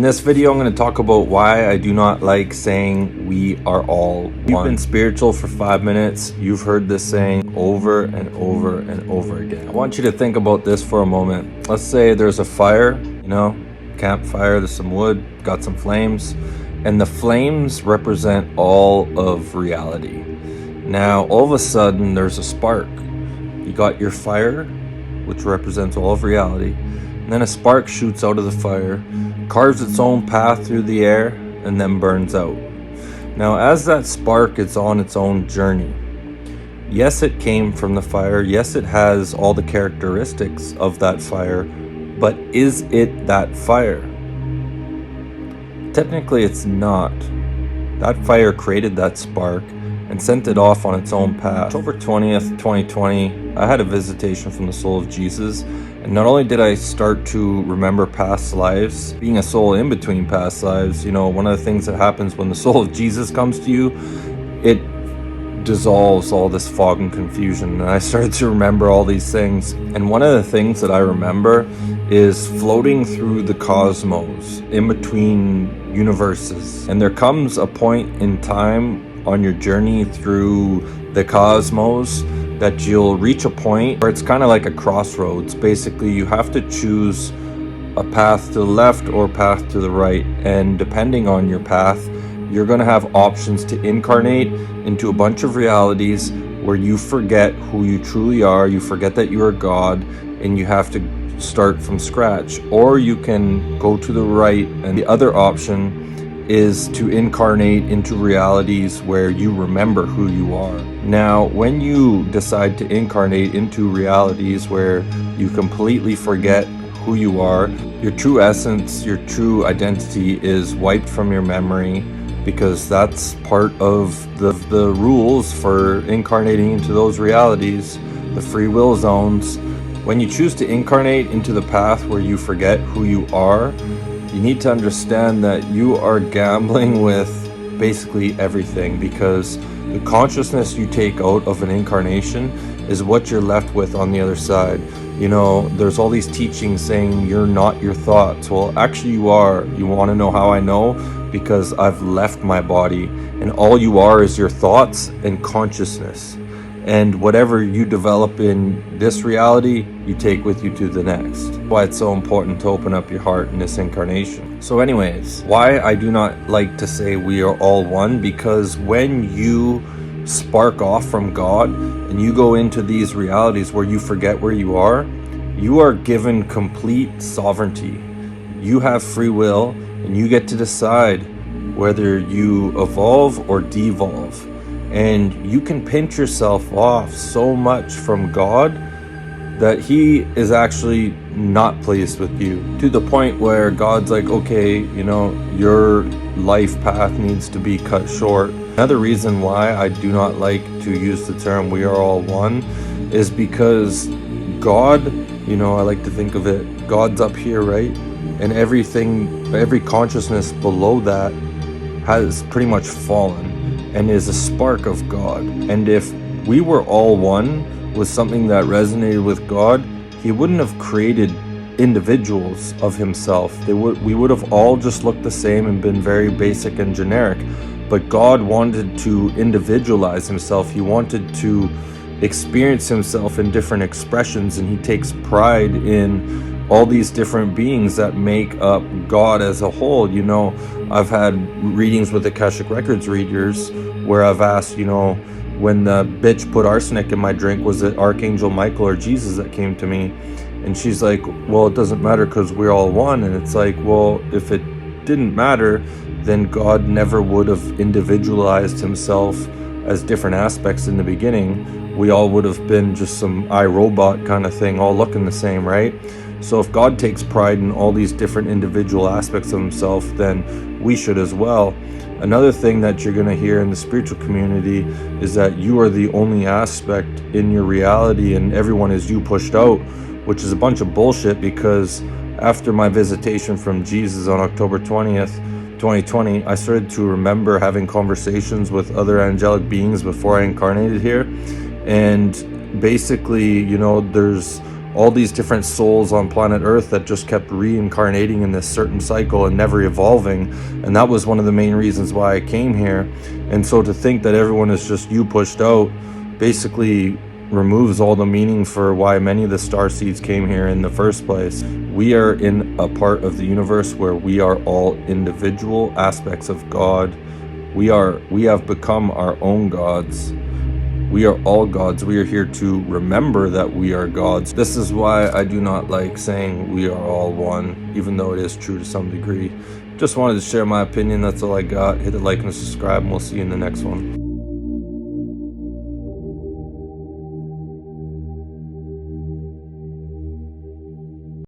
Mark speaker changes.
Speaker 1: this video, I'm going to talk about why I do not like saying we are all one. You've been spiritual for 5 minutes. You've heard this saying over and over and over again. I want you to think about this for a moment. Let's say there's a fire, campfire, there's some wood, got some flames, and the flames represent all of reality. Now, all of a sudden, there's a spark. You got your fire, which represents all of reality, and then a spark shoots out of the fire, carves its own path through the air, and then burns out. Now, as that spark is on its own journey, yes, it came from the fire, yes, it has all the characteristics of that fire, but is it that fire? Technically, it's not. That fire created that spark and sent it off on its own path. October 20th, 2020, I had a visitation from the soul of Jesus, and not only did I start to remember past lives, being a soul in between past lives, one of the things that happens when the soul of Jesus comes to you, it dissolves all this fog and confusion, and I started to remember all these things. And one of the things that I remember is floating through the cosmos, in between universes. And there comes a point in time on your journey through the cosmos that you'll reach a point where it's kind of like a crossroads. Basically, you have to choose a path to the left or a path to the right, and depending on your path, you're going to have options to incarnate into a bunch of realities where you forget who you truly are, you forget that you are God, and you have to start from scratch. Or you can go to the right, and the other option is to incarnate into realities where you remember who you are. Now, when you decide to incarnate into realities where you completely forget who you are, your true essence, your true identity is wiped from your memory, because that's part of the rules for incarnating into those realities, the free will zones. When you choose to incarnate into the path where you forget who you are, you need to understand that you are gambling with basically everything, because the consciousness you take out of an incarnation is what you're left with on the other side. There's all these teachings saying you're not your thoughts. Well, actually you are. You want to know how I know? Because I've left my body, and all you are is your thoughts and consciousness. And whatever you develop in this reality, you take with you to the next. Why it's so important to open up your heart in this incarnation. So anyways, why I do not like to say we are all one, because when you spark off from God and you go into these realities where you forget where you are given complete sovereignty. You have free will, and you get to decide whether you evolve or devolve. And you can pinch yourself off so much from God that He is actually not pleased with you, to the point where God's like, okay, your life path needs to be cut short. Another reason why I do not like to use the term we are all one is because God, I like to think of it, God's up here, right? And every consciousness below that has pretty much fallen and is a spark of God. And if we were all one with something that resonated with God, He wouldn't have created individuals of Himself. We would have all just looked the same and been very basic and generic. But God wanted to individualize Himself. He wanted to experience Himself in different expressions, and He takes pride in all these different beings that make up God as a whole. I've had readings with Akashic Records readers where I've asked, when the bitch put arsenic in my drink, was it Archangel Michael or Jesus that came to me? And she's like, well, it doesn't matter because we're all one. And it's like, well, if it didn't matter, then God never would have individualized Himself as different aspects in the beginning. We all would have been just some iRobot kind of thing, all looking the same, right? So if God takes pride in all these different individual aspects of Himself, then we should as well. Another thing that you're going to hear in the spiritual community is that you are the only aspect in your reality and everyone is you pushed out, which is a bunch of bullshit, because after my visitation from Jesus on October 20th, 2020, I started to remember having conversations with other angelic beings before I incarnated here. And basically, there's all these different souls on planet Earth that just kept reincarnating in this certain cycle and never evolving. And that was one of the main reasons why I came here. And so to think that everyone is just you pushed out basically removes all the meaning for why many of the star seeds came here in the first place. We are in a part of the universe where we are all individual aspects of God. We have become our own gods. We are all gods. We are here to remember that we are gods. This is why I do not like saying we are all one, even though it is true to some degree. Just wanted to share my opinion. That's all I got. Hit the like and subscribe, and we'll see you in the next one.